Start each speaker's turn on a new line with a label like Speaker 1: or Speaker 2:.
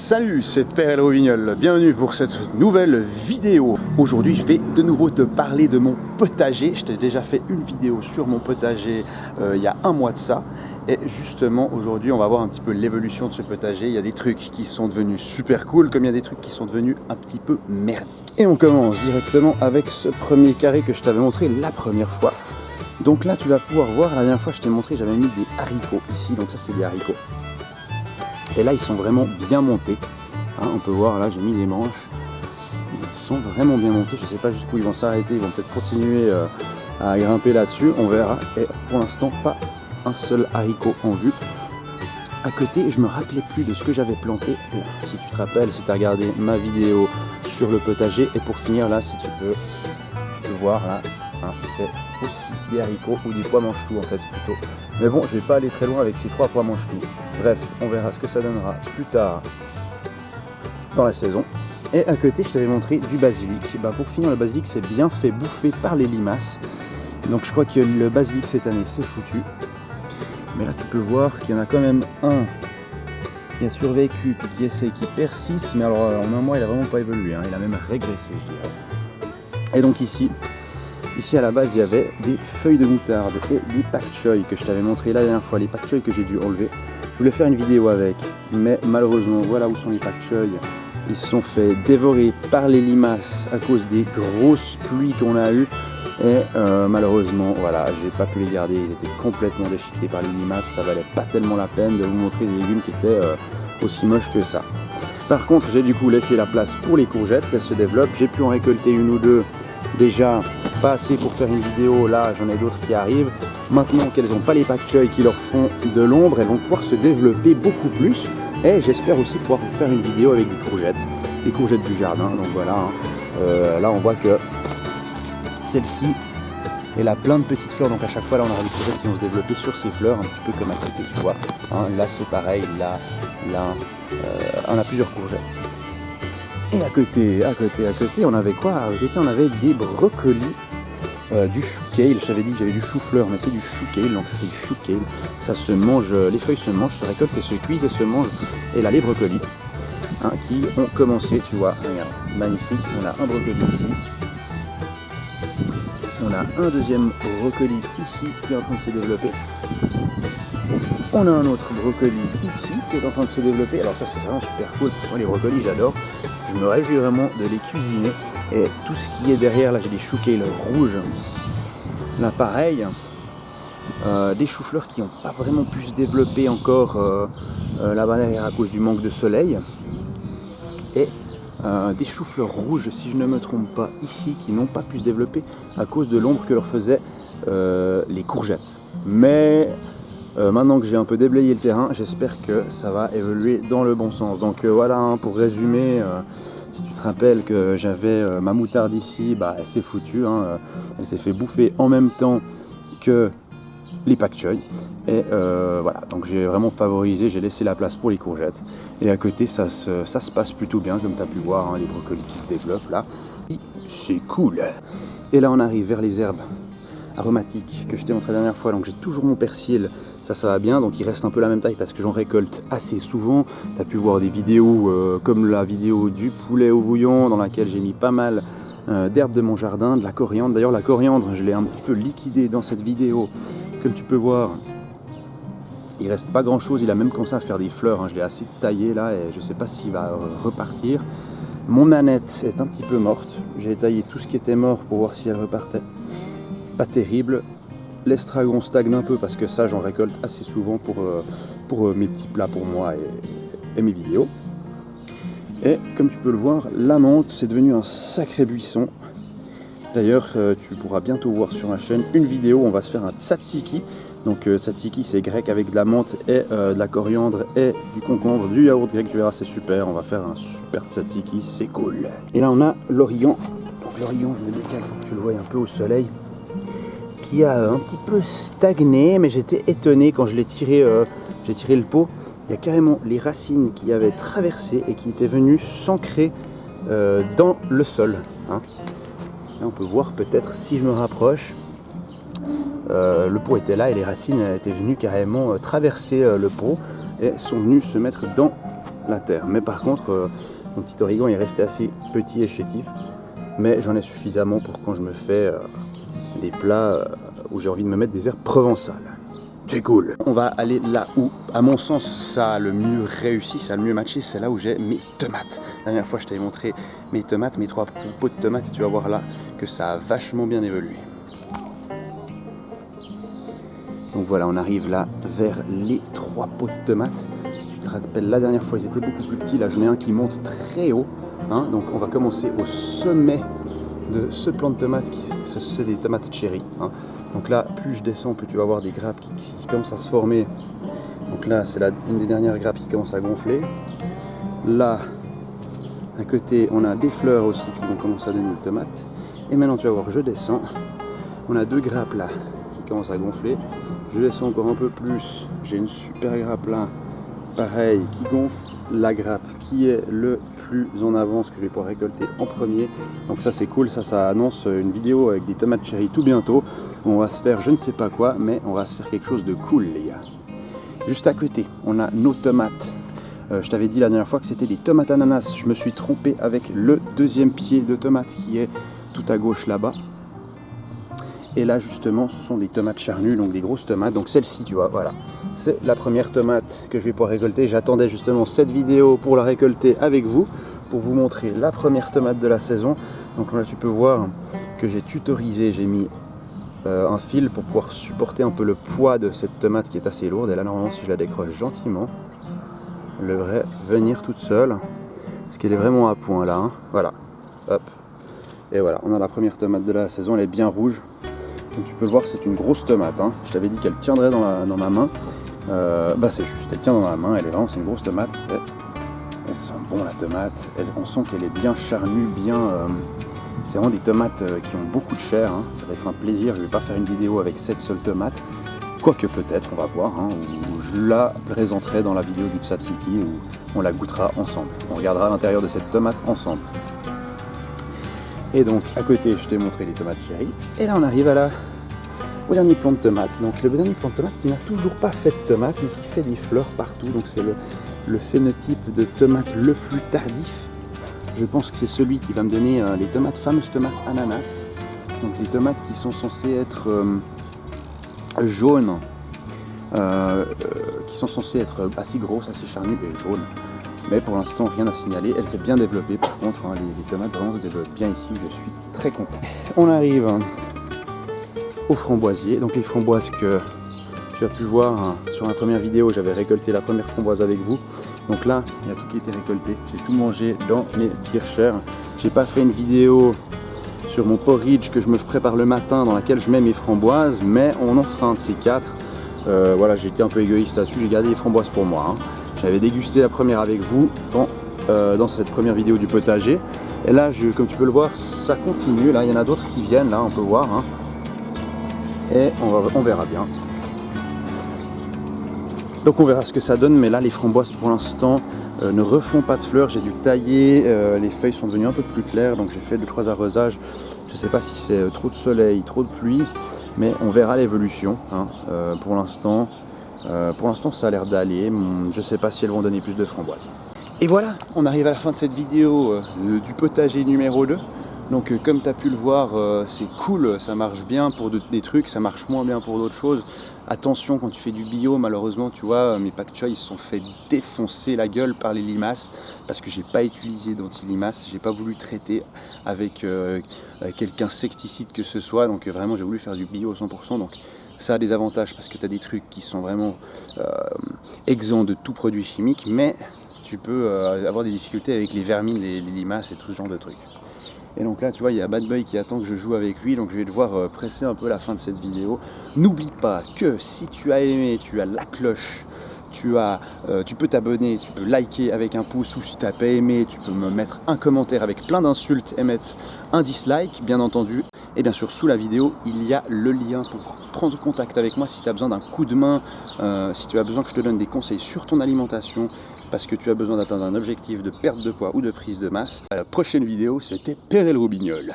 Speaker 1: Salut, c'est Père Rovignol, bienvenue pour cette nouvelle vidéo. Aujourd'hui, je vais de nouveau te parler de mon potager. Je t'ai déjà fait une vidéo sur mon potager il y a un mois de ça. Et justement, aujourd'hui, on va voir un petit peu l'évolution de ce potager. Il y a des trucs qui sont devenus super cool, comme il y a des trucs qui sont devenus un petit peu merdiques. Et on commence directement avec ce premier carré que je t'avais montré la première fois. Donc là, tu vas pouvoir voir, la dernière fois, je t'ai montré, j'avais mis des haricots ici. Donc ça, c'est des haricots. Et là, ils sont vraiment bien montés. Hein, on peut voir, là, j'ai mis des manches. Ils sont vraiment bien montés. Je ne sais pas jusqu'où ils vont s'arrêter. Ils vont peut-être continuer à grimper là-dessus. On verra. Et pour l'instant, pas un seul haricot en vue. À côté, je me rappelais plus de ce que j'avais planté. Si tu te rappelles, si tu as regardé ma vidéo sur le potager. Et pour finir, là, si tu peux voir, là, hein, c'est aussi des haricots ou des pois mange-tout en fait plutôt. Mais bon, je vais pas aller très loin avec ces trois pois mange-tout. Bref, on verra ce que ça donnera plus tard dans la saison. Et à côté, je t'avais montré du basilic. Ben, pour finir, le basilic s'est bien fait bouffer par les limaces. Donc je crois que le basilic cette année, c'est foutu. Mais là, tu peux voir qu'il y en a quand même un qui a survécu, qui essaie, qui persiste. Mais alors, en un mois, il a vraiment pas évolué. Hein. Il a même régressé, je dirais. Et donc ici à la base, il y avait des feuilles de moutarde et des pak choy que je t'avais montré la dernière fois, les pak choy que j'ai dû enlever. Je voulais faire une vidéo avec, mais malheureusement, voilà où sont les pak choy. Ils se sont fait dévorer par les limaces à cause des grosses pluies qu'on a eues. Et malheureusement, voilà, j'ai pas pu les garder. Ils étaient complètement déchiquetés par les limaces. Ça valait pas tellement la peine de vous montrer des légumes qui étaient aussi moches que ça. Par contre, j'ai du coup laissé la place pour les courgettes, qu'elles se développent. J'ai pu en récolter une ou deux. Déjà, pas assez pour faire une vidéo, là j'en ai d'autres qui arrivent. Maintenant qu'elles n'ont pas les pak choy qui leur font de l'ombre, elles vont pouvoir se développer beaucoup plus. Et j'espère aussi pouvoir vous faire une vidéo avec des courgettes. Les courgettes du jardin, donc voilà. Hein. Là on voit que celle-ci, elle a plein de petites fleurs. Donc à chaque fois là on aura des courgettes qui vont se développer sur ces fleurs, un petit peu comme à côté, tu vois. Hein, là c'est pareil, là, on a plusieurs courgettes. Et à côté, on avait quoi? À côté, on avait des brocolis, du chou kale. Je t'avais dit que j'avais du chou-fleur, mais c'est du chou kale, donc ça c'est du chou kale. Ça se mange, les feuilles se mangent, se récoltent et se cuisent et se mangent. Et là, les brocolis, hein, qui ont commencé, tu vois, regarde, magnifique. On a un brocoli ici. On a un deuxième brocoli ici qui est en train de se développer. On a un autre brocoli ici qui est en train de se développer. Alors ça c'est vraiment super cool. Moi les brocolis j'adore. Je me réjouis vraiment de les cuisiner. Et tout ce qui est derrière, là j'ai des choux kale rouges. Là pareil, des choux-fleurs qui n'ont pas vraiment pu se développer encore là-bas derrière à cause du manque de soleil. Et des choux-fleurs rouges, si je ne me trompe pas, ici, qui n'ont pas pu se développer à cause de l'ombre que leur faisaient les courgettes. Mais maintenant que j'ai un peu déblayé le terrain, j'espère que ça va évoluer dans le bon sens. Donc voilà, hein, pour résumer, si tu te rappelles que j'avais ma moutarde ici, bah, elle s'est foutue, hein, elle s'est fait bouffer en même temps que les pak choy. Et voilà, donc j'ai vraiment favorisé, j'ai laissé la place pour les courgettes. Et à côté, ça se passe plutôt bien, comme tu as pu voir, hein, les brocolis qui se développent là. C'est cool. Et là, on arrive vers les herbes aromatiques que je t'ai montré la dernière fois. Donc j'ai toujours mon persil, ça va bien, donc il reste un peu la même taille parce que j'en récolte assez souvent. Tu as pu voir des vidéos comme la vidéo du poulet au bouillon dans laquelle j'ai mis pas mal d'herbes de mon jardin, de la coriandre. D'ailleurs la coriandre, je l'ai un petit peu liquidée dans cette vidéo, comme tu peux voir. Il reste pas grand chose, il a même commencé à faire des fleurs, hein. Je l'ai assez taillé là et je sais pas s'il va repartir. Mon aneth est un petit peu morte, j'ai taillé tout ce qui était mort pour voir si elle repartait. Pas terrible. L'estragon stagne un peu parce que ça j'en récolte assez souvent pour mes petits plats pour moi et mes vidéos. Et comme tu peux le voir, la menthe c'est devenu un sacré buisson. D'ailleurs tu pourras bientôt voir sur ma chaîne une vidéo où on va se faire un tzatziki. Donc tzatziki c'est grec avec de la menthe et de la coriandre et du concombre, du yaourt grec, tu verras c'est super. On va faire un super tzatziki, c'est cool. Et là on a l'origan. Donc l'origan je me décale pour que tu le vois un peu au soleil. Qui a un petit peu stagné, mais j'étais étonné quand je l'ai tiré, j'ai tiré le pot. Il y a carrément les racines qui avaient traversé et qui étaient venues s'ancrer dans le sol. Hein. Là on peut voir peut-être si je me rapproche, le pot était là et les racines étaient venues carrément traverser le pot et sont venues se mettre dans la terre. Mais par contre, mon petit origan est resté assez petit et chétif. Mais j'en ai suffisamment pour quand je me fais des plats où j'ai envie de me mettre des herbes provençales. C'est cool. On va aller là où, à mon sens, ça a le mieux réussi, ça a le mieux matché, c'est là où j'ai mes tomates. La dernière fois, je t'avais montré mes tomates, mes 3 pots de tomates, et tu vas voir là que ça a vachement bien évolué. Donc voilà, on arrive là vers les 3 pots de tomates. Si tu te rappelles, la dernière fois, ils étaient beaucoup plus petits. Là, j'en ai un qui monte très haut. Hein. Donc on va commencer au sommet de ce plant de tomates. C'est des tomates cherry. Hein. Donc là, plus je descends, plus tu vas voir des grappes qui commencent à se former. Donc là, c'est une des dernières grappes qui commence à gonfler. Là, à côté, on a des fleurs aussi qui vont commencer à donner des tomates. Et maintenant, tu vas voir, je descends. On a 2 grappes là qui commencent à gonfler. Je descends encore un peu plus. J'ai une super grappe là, pareil, qui gonfle. La grappe qui est le plus en avance que je vais pouvoir récolter en premier. Donc ça c'est cool, ça annonce une vidéo avec des tomates cherry tout bientôt. On va se faire je ne sais pas quoi, mais on va se faire quelque chose de cool les gars. Juste à côté, on a nos tomates. Je t'avais dit la dernière fois que c'était des tomates ananas. Je me suis trompé avec le 2e pied de tomate qui est tout à gauche là-bas. Et là justement ce sont des tomates charnues, donc des grosses tomates. Donc celle-ci tu vois, voilà. C'est la première tomate que je vais pouvoir récolter. J'attendais justement cette vidéo pour la récolter avec vous, pour vous montrer la première tomate de la saison. Donc là tu peux voir que j'ai tutorisé, j'ai mis un fil pour pouvoir supporter un peu le poids de cette tomate qui est assez lourde. Et là normalement si je la décroche gentiment, elle devrait venir toute seule. Parce qu'elle est vraiment à point là. Hein. Voilà, hop. Et voilà, on a la première tomate de la saison, elle est bien rouge. Donc tu peux le voir, c'est une grosse tomate. Hein. Je t'avais dit qu'elle tiendrait dans ma main. C'est juste, elle tient dans la main, elle est vraiment, c'est une grosse tomate. Elle sent bon la tomate. On sent qu'elle est bien charnue, bien. C'est vraiment des tomates qui ont beaucoup de chair. Hein. Ça va être un plaisir. Je ne vais pas faire une vidéo avec cette seule tomate. Quoique peut-être, on va voir. Hein, où je la présenterai dans la vidéo du tzatziki où on la goûtera ensemble. On regardera l'intérieur de cette tomate ensemble. Et donc à côté je t'ai montré les tomates cherry. Et là on arrive au dernier plant de tomates. Donc le dernier plant de tomates qui n'a toujours pas fait de tomates mais qui fait des fleurs partout. Donc c'est le phénotype de tomate le plus tardif. Je pense que c'est celui qui va me donner les fameuses tomates ananas. Donc les tomates qui sont censées être jaunes. Qui sont censées être assez grosses, assez charnues et jaunes. Mais pour l'instant, rien à signaler. Elle s'est bien développée. Par contre, hein, les tomates vraiment se développent bien ici. Je suis très content. On arrive aux framboisiers. Donc les framboises que tu as pu voir hein, sur la première vidéo, j'avais récolté la première framboise avec vous. Donc là, il y a tout qui a été récolté. J'ai tout mangé dans mes Kircher. J'ai pas fait une vidéo sur mon porridge que je me prépare le matin dans laquelle je mets mes framboises, mais on en fera un de ces 4. Voilà, j'ai été un peu égoïste là-dessus. J'ai gardé les framboises pour moi. Hein. J'avais dégusté la première avec vous dans cette première vidéo du potager. Et là, comme tu peux le voir, ça continue. Là, il y en a d'autres qui viennent, là, on peut voir. Hein. Et on verra bien. Donc on verra ce que ça donne. Mais là, les framboises, pour l'instant, ne refont pas de fleurs. J'ai dû tailler. Les feuilles sont devenues un peu plus claires. Donc j'ai fait 2-3 arrosages. Je ne sais pas si c'est trop de soleil, trop de pluie. Mais on verra l'évolution. Hein. Pour l'instant, ça a l'air d'aller. Je ne sais pas si elles vont donner plus de framboises. Et voilà, on arrive à la fin de cette vidéo du potager numéro 2. Donc comme tu as pu le voir, c'est cool, ça marche bien pour des trucs, ça marche moins bien pour d'autres choses. Attention quand tu fais du bio, malheureusement, tu vois, mes pak choy ils se sont fait défoncer la gueule par les limaces parce que j'ai pas utilisé d'anti-limaces, j'ai pas voulu traiter avec quelque insecticide que ce soit. Donc vraiment, j'ai voulu faire du bio 100%. Donc ça a des avantages parce que tu as des trucs qui sont vraiment exempts de tout produit chimique, mais tu peux avoir des difficultés avec les vermines, les limaces et tout ce genre de trucs. Et donc là, tu vois, il y a Bad Boy qui attend que je joue avec lui, donc je vais devoir presser un peu la fin de cette vidéo. N'oublie pas que si tu as aimé, tu as la cloche, tu peux t'abonner, tu peux liker avec un pouce, ou si tu n'as pas aimé, tu peux me mettre un commentaire avec plein d'insultes et mettre un dislike, bien entendu. Et bien sûr, sous la vidéo, il y a le lien pour prendre contact avec moi si tu as besoin d'un coup de main, si tu as besoin que je te donne des conseils sur ton alimentation, parce que tu as besoin d'atteindre un objectif de perte de poids ou de prise de masse. À la prochaine vidéo, c'était Perel Roubignol.